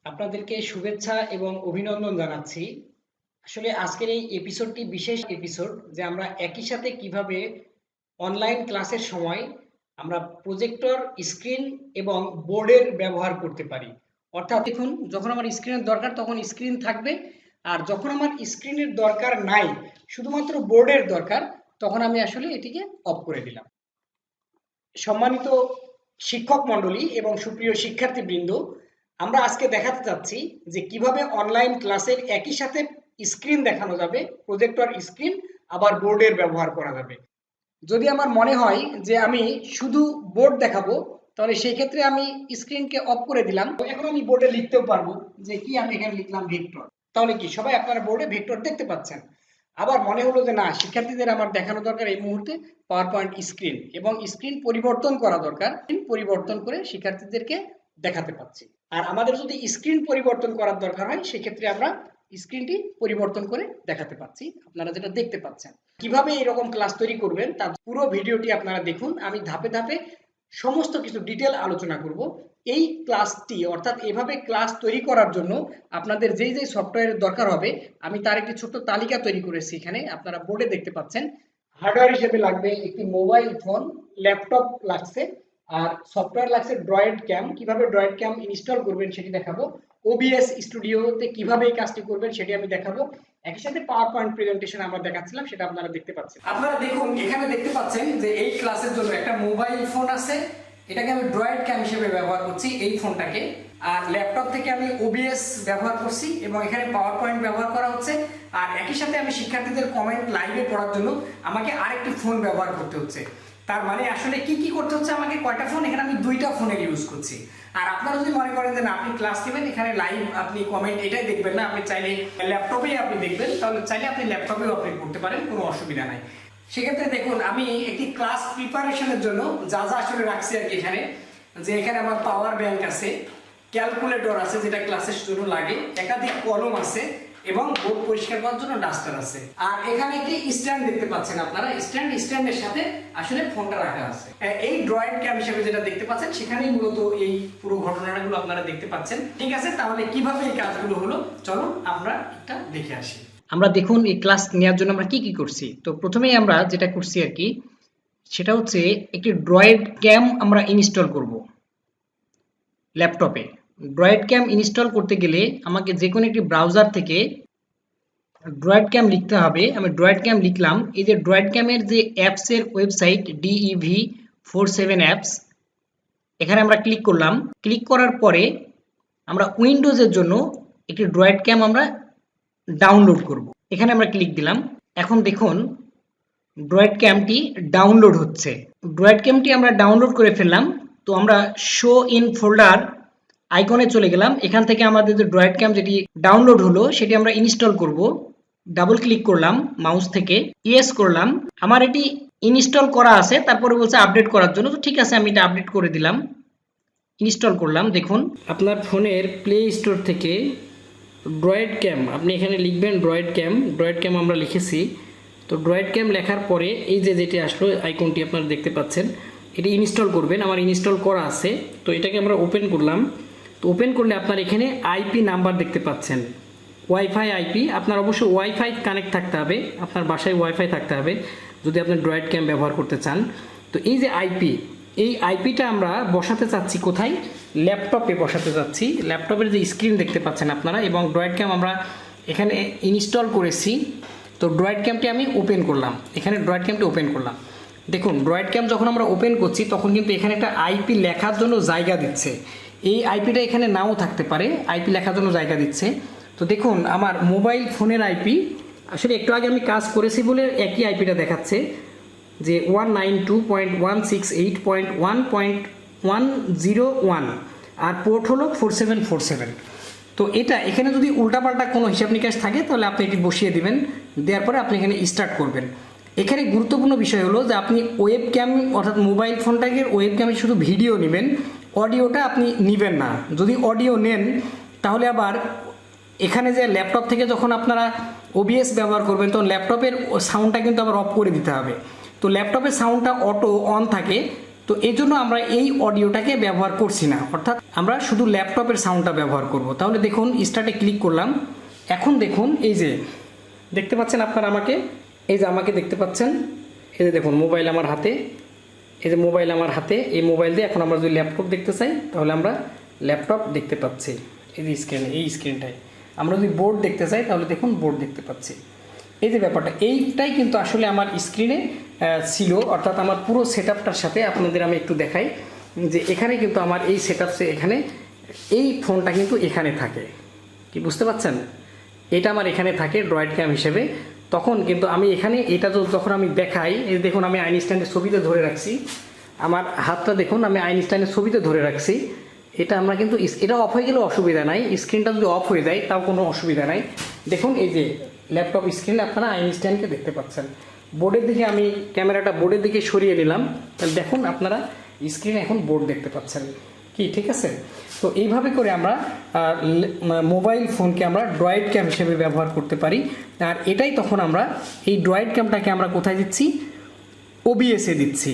আপনাদেরকে শুভেচ্ছা এবং অভিনন্দন জানাচ্ছি। আসলে আজকের এই এপিসোডটি বিশেষ এপিসোড যে আমরা একই সাথে কিভাবে অনলাইন ক্লাসের সময় আমরা প্রজেক্টর, স্ক্রিন এবং বোর্ডের ব্যবহার করতে পারি। অর্থাৎ দেখুন, যখন আমার স্ক্রিনের দরকার তখন স্ক্রিন থাকবে, আর যখন আমার স্ক্রিনের দরকার নাই, শুধুমাত্র বোর্ডের দরকার, তখন আমি আসলে এটিকে অফ করে দিলাম। সম্মানিত শিক্ষক মণ্ডলী এবং সুপ্রিয় শিক্ষার্থীবৃন্দ, আমরা আজকে দেখাতে চাচ্ছি যে কিভাবে অনলাইন ক্লাসের একই সাথে স্ক্রিন দেখানো যাবে, প্রজেক্টর স্ক্রিন আবার বোর্ডের ব্যবহার করা যাবে। যদি আমার মনে হয় যে আমি শুধু বোর্ড দেখাবো, তাহলে সেই ক্ষেত্রে আমি স্ক্রিনকে অফ করে দিলাম। এখন আমি বোর্ডে লিখতেও পারবো যে কি আমি এখানে লিখলাম ভেক্টর, তাহলে কি সবাই আপনারা বোর্ডে ভেক্টর দেখতে পাচ্ছেন। আবার মনে হলো যে না, শিক্ষার্থীদের আমার দেখানো দরকার এই মুহূর্তে পাওয়ার পয়েন্ট স্ক্রিন, এবং স্ক্রিন পরিবর্তন করা দরকার, পরিবর্তন করে শিক্ষার্থীদেরকে দেখাতে পাচ্ছি। আর আমাদের যদি স্ক্রিন পরিবর্তন করার দরকার হয়, সেক্ষেত্রে আমরা স্ক্রিনটি পরিবর্তন করে দেখাতে পাচ্ছি, আপনারা যেটা দেখতে পাচ্ছেন। কিভাবে এরকম ক্লাস তৈরি করবেন তার পুরো ভিডিওটি আপনারা দেখুন। আমি ধাপে ধাপে সমস্ত কিছু ডিটেল আলোচনা করব। এই ক্লাসটি অর্থাৎ এভাবে ক্লাস তৈরি করার জন্য আপনাদের যেই যেই সফটওয়্যারের দরকার হবে, আমি তার একটি ছোট্ট তালিকা তৈরি করেছি। এখানে আপনারা বোর্ডে দেখতে পাচ্ছেন। হার্ডওয়্যার হিসেবে লাগবে একটি মোবাইল ফোন, ল্যাপটপ লাগছে, আর সফটওয়্যার লাগছে DroidCam। কিভাবে DroidCam ইনস্টল করবেন সেটি দেখাবো। OBS স্টুডিওতে কিভাবে এই কাজটি করবেন সেটি আমি দেখাবো। একই সাথে পাওয়ার পয়েন্ট প্রেজেন্টেশন আমরা দেখাচ্ছিলাম, সেটা আপনারা দেখতে পাচ্ছেন। আপনারা দেখুন, এখানে দেখতে পাচ্ছেন যে এই ক্লাসের জন্য একটা মোবাইল ফোন আছে, এটাকে আমি DroidCam হিসেবে ব্যবহার করছি, এই ফোনটাকে। আর ল্যাপটপ থেকে আমি OBS ব্যবহার করছি এবং এখানে পাওয়ার পয়েন্ট ব্যবহার করা হচ্ছে। আর একই সাথে আমি শিক্ষার্থীদের কমেন্ট লাইভে পড়ার জন্য আমাকে আরেকটি ফোন ব্যবহার করতে হচ্ছে। তার মানে আসলে কি কি করতে হচ্ছে আমাকে, কয়টা ফোন, এখানে আমি দুইটা ফোনের ইউজ করছি। আর আপনারা যদি মনে করেন যে না, আপনি ক্লাস নেবেন, এখানে লাইভ আপনি কমেন্ট এটাই দেখবেন না, আপনি চাইলে ল্যাপটপেই আপনি দেখবেন, তাহলে চাইলে আপনি ল্যাপটপেও আপনি করতে পারেন, কোনো অসুবিধা নাই। সেক্ষেত্রে দেখুন, আমি একটি ক্লাস প্রিপারেশনের জন্য যা যা আসলে রাখছি আর কি, এখানে যে এখানে আমার পাওয়ার ব্যাংক আছে, ক্যালকুলেটর আছে যেটা ক্লাসের জন্য লাগে, একাধিক কলম আছে এবং বোর্ড পরিষ্কার করার জন্য ডাস্টার আছে। আর এখানে একটি স্ট্যান্ড দেখতে পাচ্ছেন আপনারা, স্ট্যান্ডের সাথে আসলে ফোনটা রাখা আছে। এই DroidCam হিসেবে যেটা দেখতে পাচ্ছেন, সেখানেই মূলত এই পুরো ঘটনাগুলো আপনারা দেখতে পাচ্ছেন। ঠিক আছে, তাহলে কিভাবে এই কাজগুলো হলো চলো আমরা একটা দেখে আসি। আমরা দেখুন এই ক্লাস নেওয়ার জন্য আমরা কি কি করছি। তো প্রথমেই আমরা যেটা করছি আর কি, সেটা হচ্ছে একটি DroidCam আমরা ইনস্টল করব ল্যাপটপে। DroidCam ইনস্টল করতে গেলে আমাকে যে কোনো একটি ব্রাউজার থেকে DroidCam লিখতে হবে। আমি DroidCam লিখলাম। এই যে DroidCam এর যে অ্যাপসের ওয়েবসাইট DEV47 অ্যাপস, এখানে আমরা ক্লিক করলাম। ক্লিক করার পরে আমরা উইন্ডোজের জন্য একটি DroidCam আমরা ডাউনলোড করব। এখানে আমরা ক্লিক দিলাম। এখন দেখুন DroidCamটি ডাউনলোড হচ্ছে। DroidCamটি আমরা ডাউনলোড করে ফেললাম। তো আমরা শো ইন ফোল্ডার আইকনে চলে গেলাম। এখান থেকে আমাদের যে DroidCam যেটি ডাউনলোড হলো সেটি আমরা ইনস্টল করব। ডাবল ক্লিক করলাম মাউস থেকে, ইয়েস করলাম। আমার এটি ইনস্টল করা আছে, তারপরে বলছে আপডেট করার জন্য। তো ঠিক আছে, আমি এটা আপডেট করে দিলাম, ইনস্টল করলাম। দেখুন আপনার ফোনের প্লে স্টোর থেকে DroidCam আপনি এখানে লিখবেন DroidCam আমরা লিখেছি। তো DroidCam লেখার পরে এই যে যেটি আসলো আইকনটি আপনারা দেখতে পাচ্ছেন, এটি ইনস্টল করবেন। আমার ইনস্টল করা আছে, তো এটাকে আমরা ওপেন করলাম। তো ওপেন করলে আপনার এখানে আইপি নাম্বার দেখতে পাচ্ছেন, ওয়াইফাই আইপি। আপনার অবশ্যই ওয়াইফাই কানেক্ট থাকতে হবে, আপনার বাসায় ওয়াইফাই থাকতে হবে যদি আপনি DroidCam ব্যবহার করতে চান। তো এই যে আইপি, এই আইপিটা আমরা বসাতে চাচ্ছি কোথায়, ল্যাপটপে বসাতে চাচ্ছি। ল্যাপটপের যে স্ক্রিন দেখতে পাচ্ছেন আপনারা, এবং DroidCam আমরা এখানে ইনস্টল করেছি। তো DroidCamটি আমি ওপেন করলাম, এখানে DroidCamটি ওপেন করলাম। দেখুন DroidCam যখন আমরা ওপেন করছি তখন কিন্তু এখানে একটা আইপি লেখার জন্য জায়গা দিচ্ছে। এই আইপিটা এখানে নাও থাকতে পারে, আইপি লেখার জন্য জায়গা দিচ্ছে। তো দেখুন আমার মোবাইল ফোনের আইপি, আসলে একটু আগে আমি কাজ করেছি বলে একই আইপিটা দেখাচ্ছে যে 192.168.1.101, আর পোর্ট হলো 4747। তো এটা এখানে যদি উল্টাপাল্টা কোনো হিসাব নিকাশ থাকে তাহলে আপনি এটি বসিয়ে দিবেন, দেওয়ার পরে আপনি এখানে স্টার্ট করবেন। এখানে গুরুত্বপূর্ণ বিষয় হলো যে আপনি ওয়েবক্যাম অর্থাৎ মোবাইল ফোনটাকে ওয়েবক্যামে শুধু ভিডিও নেবেন, অডিওটা আপনি নেবেন না। যদি অডিও নেন তাহলে আবার এখানে যে ল্যাপটপ থেকে যখন আপনারা OBS ব্যবহার করবেন তখন ল্যাপটপের সাউন্ডটা কিন্তু আবার অফ করে দিতে হবে। তো ল্যাপটপের সাউন্ডটা অটো অন থাকে, তো এই জন্য আমরা এই অডিওটাকে ব্যবহার করছি না, অর্থাৎ আমরা শুধু ল্যাপটপের সাউন্ডটা ব্যবহার করব। তাহলে দেখুন স্টার্টে ক্লিক করলাম। এখন দেখুন এই যে দেখতে পাচ্ছেন আপনারা আমাকে, এই যে আমাকে দেখতে পাচ্ছেন, এই যে দেখুন মোবাইল আমার হাতে, এই যে মোবাইল আমার হাতে, এই মোবাইল দিয়ে এখন আমরা যদি ল্যাপটপ দেখতে চাই তাহলে আমরা ল্যাপটপ দেখতে পাচ্ছি এই যে স্ক্রিনে, এই স্ক্রিনটায়। আমরা যদি বোর্ড দেখতে চাই তাহলে দেখুন বোর্ড দেখতে পাচ্ছি। এই যে ব্যাপারটা, এইটাই কিন্তু আসলে আমার স্ক্রিনে ছিল, অর্থাৎ আমার পুরো সেটআপটার সাথে আপনাদের আমি একটু দেখাই যে এখানে কিন্তু আমার এই সেটআপসে এখানে এই ফোনটা কিন্তু এখানে থাকে, কি বুঝতে পারছেন? এটা আমার এখানে থাকে DroidCam হিসেবে। তখন কিন্তু আমি এখানে এটা যখন আমি দেখাই, এই দেখুন আমি আইনস্টাইনের ছবিতে ধরে রাখছি, আমার হাতটা দেখুন আমি আইনস্টাইনের ছবিতে ধরে রাখছি। এটা আমরা কিন্তু এটা অফ হয়ে গেলে অসুবিধা নাই, স্ক্রিনটা যদি অফ হয়ে যায় তাও কোনো অসুবিধা নাই। দেখুন এই যে ল্যাপটপ স্ক্রিনে আপনারা আইনস্টাইনকে দেখতে পাচ্ছেন। বোর্ডের দিকে আমি ক্যামেরাটা বোর্ডের দিকে সরিয়ে নিলাম, তাহলে দেখুন আপনারা স্ক্রিনে এখন বোর্ড দেখতে পাচ্ছেন, কি ঠিক আছে? তো এইভাবে করে আমরা মোবাইল ফোনকে আমরা DroidCam হিসেবে ব্যবহার করতে পারি। আর এটাই তখন আমরা এই DroidCamটাকে আমরা কোথায় দিচ্ছি? OBS-এ দিচ্ছি।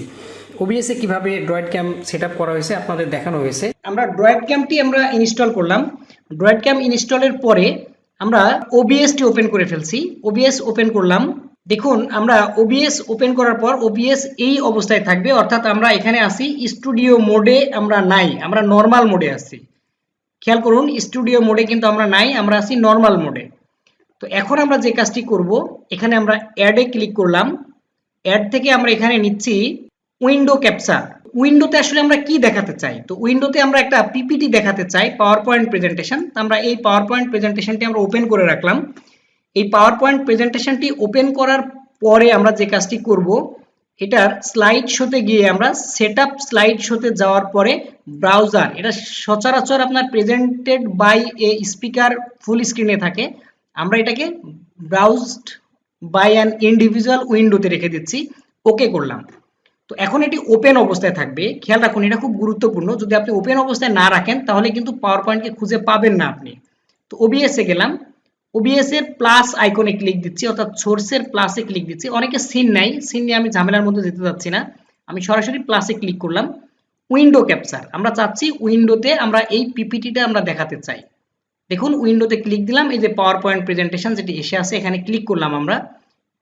OBS-এ কীভাবে DroidCam সেট আপ করা হয়েছে আপনাদের দেখানো হয়েছে। আমরা DroidCamটি আমরা ইনস্টল করলাম। DroidCam ইনস্টলের পরে আমরা OBS-টি ওপেন করে ফেলছি। OBS ওপেন করলাম। দেখুন আমরা OBS ওপেন করার পর OBS এই অবস্থায় থাকবে, অর্থাৎ আমরা এখানে আছি স্টুডিও মোডে, আমরা নাই, আমরা নর্মাল মোডে আছি। খেয়াল করুন স্টুডিও মোডে কিন্তু আমরা নাই, আমরা আছি নর্মাল মোডে। তো এখন আমরা যে কাজটি করব, এখানে আমরা অ্যাডে ক্লিক করলাম। অ্যাড থেকে আমরা এখানে নিচ্ছি উইন্ডো ক্যাপচার। উইন্ডোতে আসলে আমরা কি দেখাতে চাই? তো উইন্ডোতে আমরা একটা পিপিটি দেখাতে চাই, পাওয়ার পয়েন্ট প্রেজেন্টেশন। আমরা এই পাওয়ার পয়েন্ট প্রেজেন্টেশনটি আমরা ওপেন করে রাখলাম। এই পাওয়ার পয়েন্ট প্রেজেন্টেশনটি ওপেন করার পরে আমরা যে কাজটি করব, এটার স্লাইড শোতে গিয়ে আমরা সেটআপ স্লাইড শোতে যাওয়ার পরে ব্রাউজার, এটা সচরাচর আপনার প্রেজেন্টেড বাই এ স্পিকার ফুল স্ক্রিনে থাকে, আমরা এটাকে ব্রাউজড বাই অ্যান ইন্ডিভিজুয়াল উইন্ডোতে রেখে দিচ্ছি, ওকে করলাম। তো এখন এটি ওপেন অবস্থায় থাকবে। খেয়াল রাখুন এটা খুব গুরুত্বপূর্ণ, যদি আপনি ওপেন অবস্থায় না রাখেন তাহলে কিন্তু পাওয়ার পয়েন্টকে খুঁজে পাবেন না আপনি। তো OBS-এ গেলাম, OBS-এর প্লাস আইকনে ক্লিক দিচ্ছি, অর্থাৎ সোর্সের প্লাসে ক্লিক দিচ্ছি। অনেকে সিন নাই, সিন নিয়ে আমি ঝামেলার মধ্যে যেতে যাচ্ছি না, আমি সরাসরি প্লাসে ক্লিক করলাম। উইন্ডো ক্যাপচার, আমরা চাচ্ছি উইন্ডোতে আমরা এই পিপিটিটা আমরা দেখাতে চাই। দেখুন উইন্ডোতে ক্লিক দিলাম, এই যে পাওয়ার পয়েন্ট প্রেজেন্টেশন যেটি এসে আছে এখানে ক্লিক করলাম। আমরা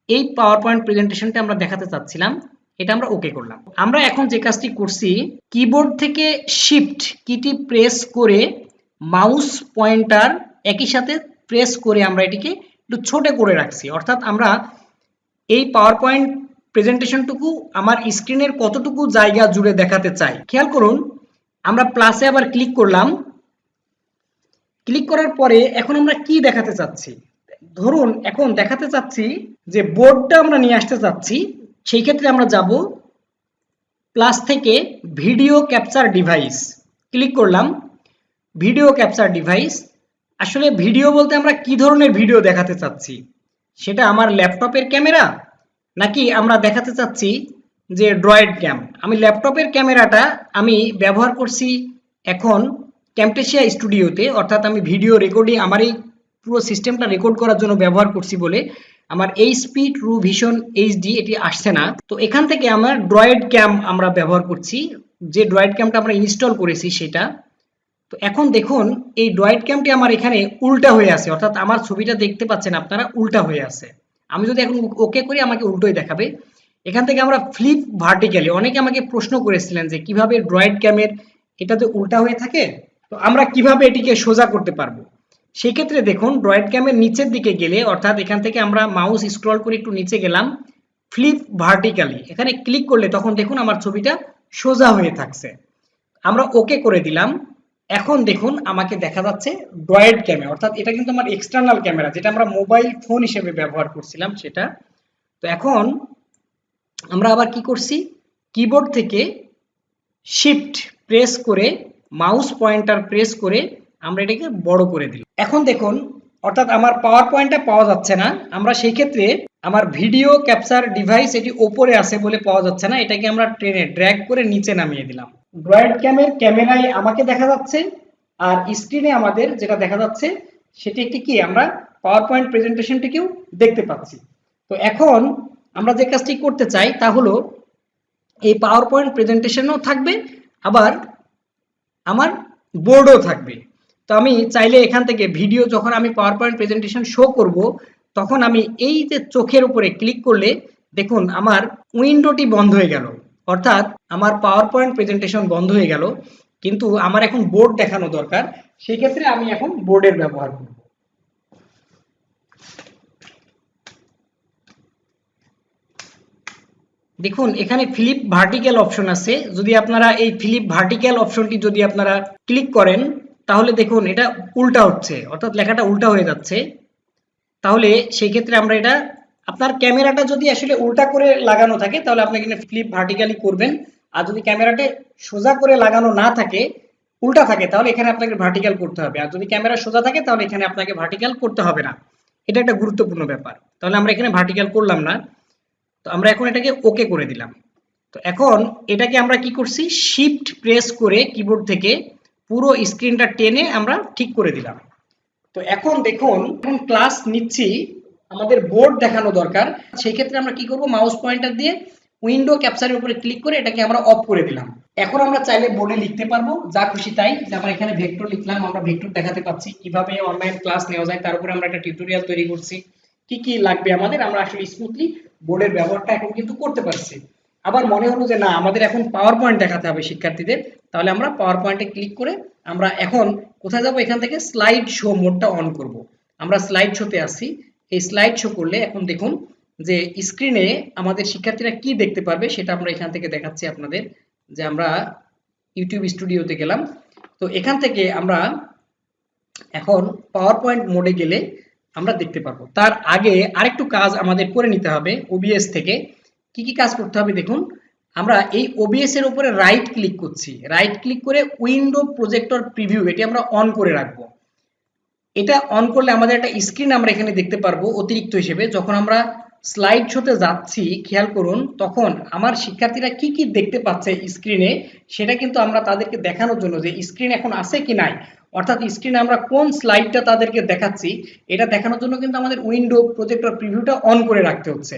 এই পাওয়ার পয়েন্ট প্রেজেন্টেশনটা আমরা দেখাতে চাচ্ছিলাম, এটা আমরা ওকে করলাম। আমরা এখন যে কাজটি করছি, কিবোর্ড থেকে শিফট কিটি প্রেস করে মাউস পয়েন্টার একই সাথে প্রেস করে আমরা এটিকে একটু ছোট করে রাখছি, অর্থাৎ আমরা এই পাওয়ার পয়েন্ট প্রেজেন্টেশনটুকু আমার স্ক্রিনের কতটুকু জায়গা জুড়ে দেখাতে চাই। খেয়াল করুন আমরা প্লাসে আবার ক্লিক করলাম। ক্লিক করার পরে এখন আমরা কি দেখাতে চাচ্ছি? ধরুন এখন দেখাতে চাচ্ছি যে বোর্ডটা আমরা নিয়ে আসতে চাচ্ছি, সেই ক্ষেত্রে আমরা যাব প্লাস থেকে ভিডিও ক্যাপচার ডিভাইস, ক্লিক করলাম। ভিডিও ক্যাপচার ডিভাইস, আসলে ভিডিও বলতে আমরা কি ধরনের ভিডিও দেখাতে চাচ্ছি? সেটা আমার ল্যাপটপের ক্যামেরা, নাকি আমরা দেখাতে চাচ্ছি যে DroidCam? আমি ল্যাপটপের ক্যামেরাটা আমি ব্যবহার করছি এখন ক্যামটেশিয়া স্টুডিওতে, অর্থাৎ আমি ভিডিও রেকর্ডিং আমার এই পুরো সিস্টেমটা রেকর্ড করার জন্য ব্যবহার করছি বলে আমার HP True Vision HD এটি আসছে না। তো এখান থেকে আমার DroidCam আমরা ব্যবহার করছি, যে DroidCamটা আমরা ইনস্টল করেছি সেটা। তো এখন দেখুন এই DroidCamটি আমার এখানে উল্টা হয়ে আছে, অর্থাৎ আমার ছবিটা দেখতে পাচ্ছেন আপনারা উল্টা হয়ে আছে। আমি যদি এখন ওকে করি আমাকে উল্টোই দেখাবে। এখান থেকে আমরা ফ্লিপ ভার্টিক্যালি, অনেকে আমাকে প্রশ্ন করেছিলেন যে কিভাবে DroidCam-এর এটাতে উল্টা হয়ে থাকে, তো আমরা কিভাবে এটিকে সোজা করতে পারবো? সেই ক্ষেত্রে দেখুন DroidCam-এর নিচের দিকে গেলে, অর্থাৎ এখান থেকে আমরা মাউস স্ক্রল করে একটু নিচে গেলাম, ফ্লিপ ভার্টিক্যালি এখানে ক্লিক করলে তখন দেখুন আমার ছবিটা সোজা হয়ে থাকছে। আমরা ওকে করে দিলাম। এখন দেখুন আমাকে দেখা যাচ্ছে DroidCam-এ, অর্থাৎ এটা কিন্তু আমার এক্সটার্নাল ক্যামেরা যেটা আমরা মোবাইল ফোন হিসেবে ব্যবহার করছিলাম সেটা। তো এখন আমরা আবার কি করছি, কিবোর্ড থেকে শিফট প্রেস করে মাউস পয়েন্টার প্রেস করে আমরা এটাকে বড় করে দিলাম। এখন দেখুন অর্থাৎ আমার পাওয়ার পয়েন্টটা পাওয়া যাচ্ছে না, আমরা সেই ক্ষেত্রে আমার ভিডিও ক্যাপচার ডিভাইস এটি উপরে আছে বলে পাওয়া যাচ্ছে না, এটাকে আমরা টেনে ড্র্যাগ করে নিচে নামিয়ে দিলাম। DroidCam-এর ক্যামেরায় আমাকে দেখা যাচ্ছে, আর স্ক্রিনে আমাদের যেটা দেখা যাচ্ছে সেটি একটি কি, আমরা পাওয়ার পয়েন্ট প্রেজেন্টেশনটিকেও দেখতে পাচ্ছি। তো এখন আমরা যে কাজটি করতে চাই তা হলো এই পাওয়ার পয়েন্ট প্রেজেন্টেশনও থাকবে, আবার আমার বোর্ডও থাকবে। তো আমি চাইলে এখান থেকে ভিডিও যখন আমি পাওয়ার পয়েন্ট প্রেজেন্টেশন শো করব, তখন আমি এই যে চোখের উপরে ক্লিক করলে দেখুন আমার উইন্ডোটি বন্ধ হয়ে গেল, অর্থাৎ আমার পাওয়ার পয়েন্ট প্রেজেন্টেশন বন্ধ হয়ে গেল। কিন্তু আমার এখন বোর্ড দেখানো দরকার, সেই ক্ষেত্রে আমি এখন বোর্ডের ব্যবহার করব। দেখুন এখানে ফ্লিপ ভার্টিক্যাল অপশন আছে, যদি আপনারা এই ফ্লিপ ভার্টিক্যাল অপশনটি যদি আপনারা ক্লিক করেন, তাহলে দেখুন এটা উল্টা হচ্ছে, অর্থাৎ লেখাটা উল্টা হয়ে যাচ্ছে। তাহলে সেই ক্ষেত্রে আমরা এটা, আপনার ক্যামেরাটা যদি আসলে উল্টা করে লাগানো থাকে তাহলে আপনি এখানে ফ্লিপ ভার্টিক্যালি করবেন, আর যদি ক্যামেরাটা সোজা করে লাগানো না থাকে, উল্টা থাকে, তাহলে এখানে আপনাকে ভার্টিক্যাল করতে হবে। আর যদি ক্যামেরা সোজা থাকে তাহলে এখানে আপনাকে ভার্টিক্যাল করতে হবে না। এটা একটা গুরুত্বপূর্ণ ব্যাপার। তাহলে আমরা এখানে ভার্টিক্যাল করলাম না, তো আমরা এখন এটাকে ওকে করে দিলাম। তো এখন এটাকে আমরা কি করছি, শিফট প্রেস করে কিবোর্ড থেকে পুরো স্ক্রিনটা টেনে আমরা ঠিক করে দিলাম। তো এখন দেখুন, এখন ক্লাস নিচ্ছি, আমাদের বোর্ড দেখানো দরকার, সেই ক্ষেত্রে আমরা কি করব, মাউস পয়েন্টার দিয়ে উইন্ডো ক্যাপচারের উপরে ক্লিক করে এটাকে আমরা অফ করে দিলাম। এখন আমরা চাইলে বোর্ডে লিখতে পারবো যা খুশি তাই, যে আমরা এখানে ভেক্টর লিখলাম, আমরা ভেক্টর দেখাতে পাচ্ছি কিভাবে অনলাইন ক্লাস নেওয়া যায়, তার উপরে আমরা একটা টিউটোরিয়াল তৈরি করছি, কি কি লাগবে আমাদের, আমরা আসলে স্মুথলি বোর্ডের ব্যবহারটা এখন কিন্তু করতে পারছি। আবার মনে হলো যে না আমাদের এখন পাওয়ার পয়েন্ট দেখাতে হবে শিক্ষার্থীদের, তাহলে আমরা পাওয়ার পয়েন্টে ক্লিক করে আমরা এখন কোথায় যাব, এখান থেকে স্লাইড শো মোডটা অন করব। আমরা স্লাইড শোতে আসি, এই স্লাইড শো করলে এখন দেখুন যে স্ক্রিনে আমাদের শিক্ষার্থীরা কি দেখতে পারবে সেটা আমরা এখান থেকে দেখাচ্ছি আপনাদের। যে আমরা ইউটিউব স্টুডিওতে গেলাম, তো এখান থেকে আমরা এখন পাওয়ার পয়েন্ট মোডে গেলে আমরা দেখতে পারবো। তার আগে আরেকটু কাজ আমাদের করে নিতে হবে ওবিএস থেকে। কি কি কাজ করতে হবে দেখুন, আমরা এই ওবিএস এর উপরে রাইট ক্লিক করছি, রাইট ক্লিক করে উইন্ডো প্রজেক্টর প্রিভিউ এটি আমরা অন করে রাখবো। এটা অন করলে আমাদের একটা স্ক্রিন আমরা এখানে দেখতে পারবো অতিরিক্ত হিসেবে। যখন আমরা স্লাইড শোতে যাচ্ছি খেয়াল করুন, তখন আমার শিক্ষার্থীরা কি কি দেখতে পাচ্ছে স্ক্রিনে, সেটা কিন্তু আমরা তাদেরকে দেখানোর জন্য যে স্ক্রিন এখন আছে কি নাই, অর্থাৎ স্ক্রিনে আমরা কোন স্লাইডটা তাদেরকে দেখাচ্ছি, এটা দেখানোর জন্য কিন্তু আমাদের উইন্ডো প্রজেক্টর প্রিভিউটা অন করে রাখতে হচ্ছে।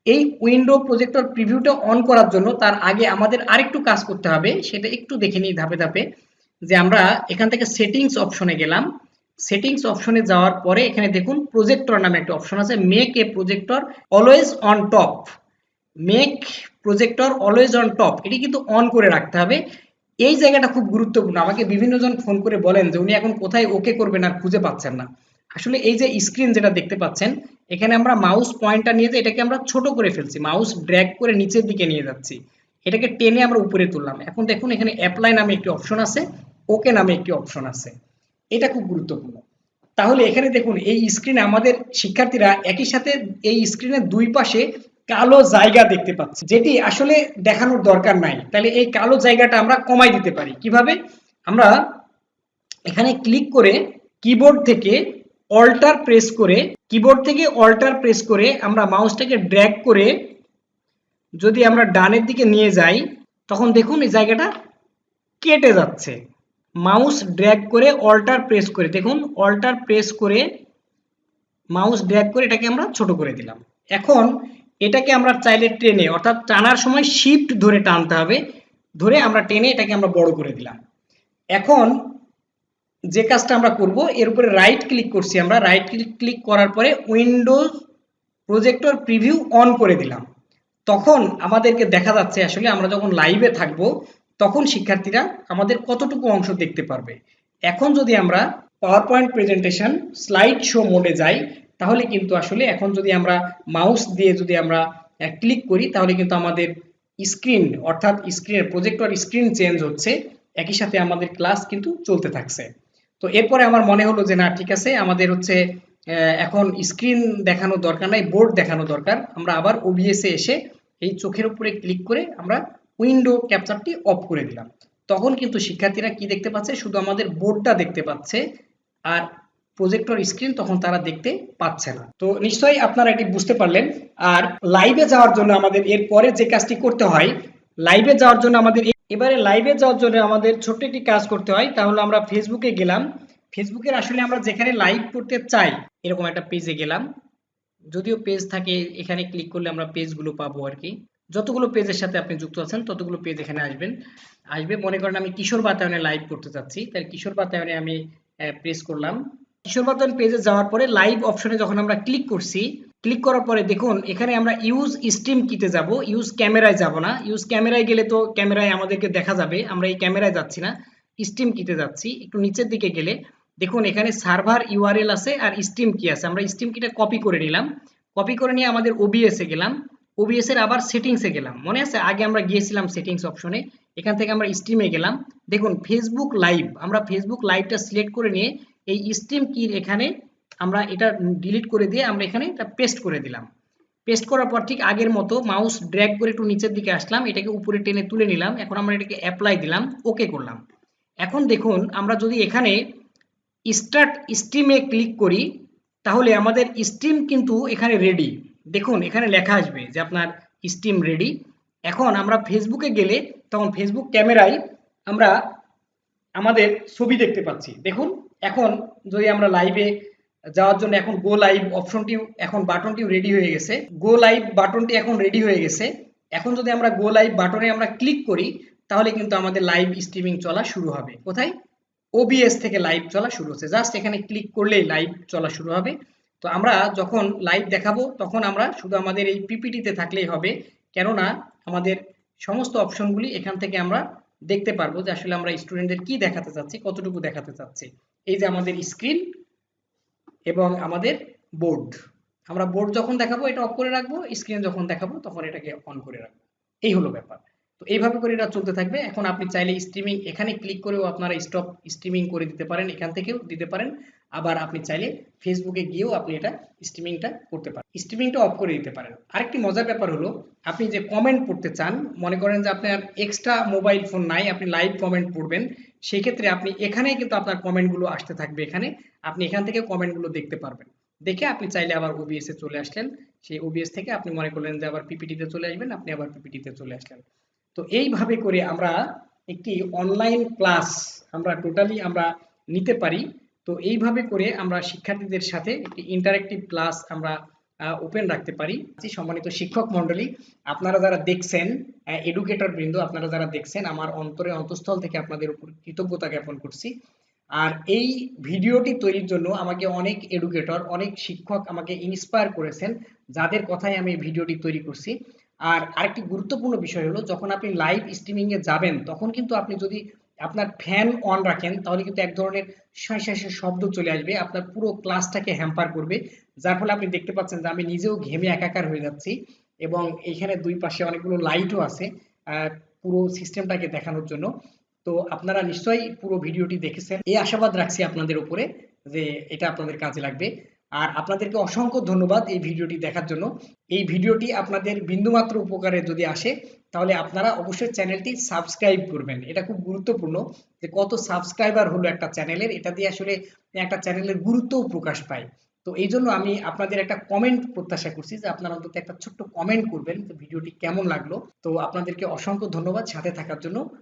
এই উইন্ডো প্রজেক্টর প্রিভিউটা অন করার জন্য তার আগে আমাদের আরেকটু কাজ করতে হবে, সেটা একটু দেখে নিই ধাপে ধাপে। যে আমরা এখান থেকে সেটিংস অপশনে গেলাম, সেটিংস অপশনে যাওয়ার পরে এখানে দেখুন প্রজেক্টর নামে একটা অপশন আছে, make a projector always on top, make projector always on top, এটি কিন্তু অন করে রাখতে হবে। এই জায়গাটা খুব গুরুত্বপূর্ণ, আমাকে বিভিন্ন জন ফোন করে বলেন যে উনি এখন কোথায় ওকে করবেন আর খুঁজে পাচ্ছেন না। আসলে এই যে স্ক্রিন যেটা দেখতে পাচ্ছেন, এখানে আমরা মাউস পয়েন্টটা নিয়ে যে এটাকে আমরা ছোট করে ফেলছি, মাউস ড্র্যাগ করে নিচের দিকে নিয়ে যাচ্ছি, এটাকে টেনে আমরা উপরে তুললাম। এখন দেখুন এখানে অ্যাপ্লাই নামে একটি অপশন আছে, ওকে নামে একটি অপশন আছে, এটা খুব গুরুত্বপূর্ণ। তাহলে এখানে দেখুন এই স্ক্রিনে আমাদের শিক্ষার্থীরা একই সাথে এই স্ক্রিনের দুই পাশে কালো জায়গা দেখতে পাচ্ছে, যেটি আসলে দেখানোর দরকার নাই। তাহলে এই কালো জায়গাটা আমরা কমাই দিতে পারি কিভাবে, আমরা এখানে ক্লিক করে কিবোর্ড থেকে অল্টার প্রেস করে, কিবোর্ড থেকে অল্টার প্রেস করে আমরা মাউসটাকে ড্র্যাগ করে যদি আমরা ডানের দিকে নিয়ে যাই, তখন দেখুন এই জায়গাটা কেটে যাচ্ছে। মাউস ড্র্যাগ করে অল্টার প্রেস করে, দেখুন অল্টার প্রেস করে মাউস ড্র্যাগ করে এটাকে আমরা ছোট করে দিলাম। এখন এটাকে আমরা চাইলে টেনে, অর্থাৎ টানার সময় শিফট ধরে টানতে হবে, ধরে আমরা টেনে এটাকে আমরা বড় করে দিলাম। এখন যে কাজটা আমরা করব, এর উপরে রাইট ক্লিক করছি, আমরা রাইট ক্লিক করার পরে উইন্ডোজ প্রজেক্টর প্রিভিউ অন করে দিলাম। তখন আমাদেরকে দেখা যাচ্ছে আসলে আমরা যখন লাইভে থাকব তখন শিক্ষার্থীরা আমাদের কতটুকু অংশ দেখতে পারবে। এখন যদি আমরা power point presentation slide show মোডে যাই, তাহলে কিন্তু আসলে এখন যদি আমরা মাউস দিয়ে যদি আমরা ক্লিক করি, তাহলে কিন্তু আমাদের স্ক্রিন, অর্থাৎ স্ক্রিনের প্রজেক্টর স্ক্রিন চেঞ্জ হচ্ছে, একই সাথে আমাদের ক্লাস কিন্তু চলতে থাকছে। তো এরপরে আমার মনে হলো যে না ঠিক আছে, আমাদের হচ্ছে এখন স্ক্রিন দেখানোর দরকার নাই, বোর্ড দেখানো দরকার। আমরা আবার ওবিএস এ এসে এই চোখের উপরে ক্লিক করে আমরা উইন্ডো ক্যাপচারটি অফ করে দিলাম। তখন কিন্তু শিক্ষার্থীরা কি দেখতে পাচ্ছে, শুধু আমাদের বোর্ডটা দেখতে পাচ্ছে, আর প্রজেক্টর স্ক্রিন তখন তারা দেখতে পাচ্ছে না। তো নিশ্চয়ই আপনারা এটি বুঝতে পারলেন। আর লাইভে যাওয়ার জন্য আমাদের এর পরে যে কাজটি করতে হয়, লাইভে যাওয়ার জন্য আমাদের এবারে লাইভে যাওয়ার জন্য আমাদের ছোট্ট একটি কাজ করতে হয়। তাহলে আমরা ফেসবুকে গেলাম, ফেসবুকের আসলে আমরা যেখানে লাইভ করতে চাই এরকম একটা পেজে গেলাম, যদিও পেজ থাকে এখানে ক্লিক করলে আমরা পেজগুলো পাবো আর কি। যতগুলো পেজের সাথে আপনি যুক্ত আছেন ততগুলো পেজ এখানে আসবে। মনে করেন আমি কিশোর বাতায়নে লাইভ করতে চাচ্ছি, তাই কিশোর বাতায়নে আমি প্রেস করলাম। কিশোর বাতায়ন পেজে যাওয়ার পরে লাইভ অপশনে যখন আমরা ক্লিক করছি, ক্লিক করার পরে দেখুন এখানে আমরা ইউজ স্ট্রিম কিতে যাব, ইউজ ক্যামেরায় যাব না। ইউজ ক্যামেরায় গেলে তো ক্যামেরায় আমাদেরকে দেখা যাবে, আমরা এই ক্যামেরায় যাচ্ছি না, স্ট্রিম কিতে যাচ্ছি। একটু নিচের দিকে গেলে দেখুন এখানে সার্ভার ইউআরএল আছে আর স্ট্রিম কি আছে, আমরা স্ট্রিম কিটা কপি করে নিলাম। কপি করে নিয়ে আমাদের ওবিএস এ গেলাম, ওবিএস এর আবার সেটিংসে গেলাম, মনে আছে আগে আমরা গিয়েছিলাম সেটিংস অপশনে, এখান থেকে আমরা স্ট্রিমে গেলাম। দেখুন ফেসবুক লাইভ, আমরা ফেসবুক লাইভটা সিলেক্ট করে নিয়ে এই স্ট্রিম কির এখানে আমরা এটা ডিলিট করে দিয়ে আমরা এখানে এটা পেস্ট করে দিলাম। পেস্ট করার পর ঠিক আগের মতো মাউস ড্র্যাগ করে একটু নিচের দিকে আসলাম, এটাকে উপরে টেনে তুলে নিলাম। এখন আমরা এটাকে অ্যাপ্লাই দিলাম, ওকে করলাম। এখন দেখুন আমরা যদি এখানে স্টার্ট স্ট্রিমে ক্লিক করি তাহলে আমাদের স্ট্রিম কিন্তু এখানে রেডি। দেখুন এখানে লেখা আসবে যে আপনার স্ট্রিম রেডি। এখন আমরা ফেসবুকে গেলে তখন ফেসবুক ক্যামেরায় আমরা আমাদের ছবি দেখতে পাচ্ছি। দেখুন এখন যদি আমরা লাইভে যাওয়ার জন্য এখন গো লাইভ অপশনটিও এখন বাটনটিও রেডি হয়ে গেছে, গো লাইভ বাটনটি এখন রেডি হয়ে গেছে। এখন যদি আমরা গো লাইভ বাটনে আমরা ক্লিক করি তাহলে কিন্তু আমাদের লাইভ স্ট্রিমিং চলা শুরু হবে। কোথায়? ওবিএস থেকে লাইভ চলা শুরু হচ্ছে, জাস্ট এখানে ক্লিক করলেই লাইভ চলা শুরু হবে। তো আমরা যখন লাইভ দেখাবো তখন আমরা শুধু আমাদের এই পিপিটিতে থাকলেই হবে, কেননা আমাদের সমস্ত অপশনগুলি এখান থেকে আমরা দেখতে পারবো যে আসলে আমরা স্টুডেন্টদের কি দেখাতে চাচ্ছি, কতটুকু দেখাতে চাচ্ছি। এই যে আমাদের স্ক্রিন এবং আমাদের বোর্ড, আমরা বোর্ড যখন দেখাবো এটা অফ করে রাখবো, স্ক্রিন যখন দেখাবো তখন এটাকে অন করে রাখবো। এই হলো ব্যাপার। তো এইভাবে করে এটা চলতে থাকবে। এখন আপনি চাইলে স্ট্রিমিং এখানে ক্লিক করেও আপনারা স্টপ স্ট্রিমিং করে দিতে পারেন, এখান থেকেও দিতে পারেন। আবার আপনি চাইলে ফেসবুকে গিয়েও আপনি এটা স্ট্রিমিংটা করতে পারেন, স্ট্রিমিংটা অফ করে দিতে পারেন। আরেকটি মজার ব্যাপার হলো আপনি যে কমেন্ট পড়তে চান, মনে করেন যে আপনার এক্সট্রা মোবাইল ফোন নাই, আপনি লাইভ কমেন্ট পড়বেন, সেই ক্ষেত্রে আপনি এখানেই কিন্তু আপনার কমেন্টগুলো আসতে থাকবে, এখানে আপনি এখান থেকে কমেন্টগুলো দেখতে পারবেন। দেখে আপনি চাইলে আবার ওবিএস এ চলে আসলেন, সেই ওবিএস থেকে আপনি মনে করলেন যে আবার পিপিটিতে চলে আসবেন, আপনি আবার পিপিটিতে চলে আসলেন। তো এইভাবে করে আমরা একটি অনলাইন ক্লাস আমরা টোটালি আমরা নিতে পারি। তো এইভাবে করে আমরা শিক্ষার্থীদের সাথে একটি ইন্টারেক্টিভ ক্লাস আমরা ওপেন রাখতে পারি। সম্মানিত শিক্ষক মন্ডলী, আপনারা যারা দেখছেন, এডুকেটর বৃন্দ আপনারা যারা দেখছেন, আমার অন্তরে অন্তঃস্থল থেকে আপনাদের উপর কৃতজ্ঞতা জ্ঞাপন করছি। আর এই ভিডিওটি তৈরির জন্য আমাকে অনেক এডুকেটর, অনেক শিক্ষক আমাকে ইন্সপায়ার করেছেন, যাদের কথায় আমি এই ভিডিওটি তৈরি করছি। আর আরেকটি গুরুত্বপূর্ণ বিষয় হলো যখন আপনি লাইভ স্ট্রিমিং এ যাবেন তখন কিন্তু আপনি যদি আপনার ফ্যান অন রাখেন তাহলে কিন্তু এক ধরনের শাঁই শাঁই শাঁই শব্দ চলে আসবে, আপনার পুরো ক্লাসটাকে হ্যাম্পার করবে। যার ফলে আপনি দেখতে পাচ্ছেন যে আমি নিজেও ঘেমে একাকার হয়ে যাচ্ছি এবং এইখানে দুই পাশে অনেকগুলো লাইটও আছে পুরো সিস্টেমটাকে দেখানোর জন্য। তো আপনারা নিশ্চয়ই পুরো ভিডিওটি দেখেছেন, এই আশাবাদ রাখছি আপনাদের উপরে যে এটা আপনাদের কাজে লাগবে। আর আপনাদেরকে অসংখ্য ধন্যবাদ এই ভিডিওটি দেখার জন্য। এই ভিডিওটি আপনাদের বিন্দুমাত্র উপকারে যদি আসে তাহলে আপনারা অবশ্যই চ্যানেলটি সাবস্ক্রাইব করবেন, এটা খুব গুরুত্বপূর্ণ যে কত সাবস্ক্রাইবার হলো একটা চ্যানেলের, এটা দিয়ে আসলে একটা চ্যানেলের গুরুত্বও প্রকাশ পায়। তো এই জন্য আমি আপনাদের একটা কমেন্ট প্রত্যাশা করছি যে আপনারা অন্তত একটা ছোট্ট কমেন্ট করবেন যে ভিডিওটি কেমন লাগলো। তো আপনাদেরকে অসংখ্য ধন্যবাদ সাথে থাকার জন্য।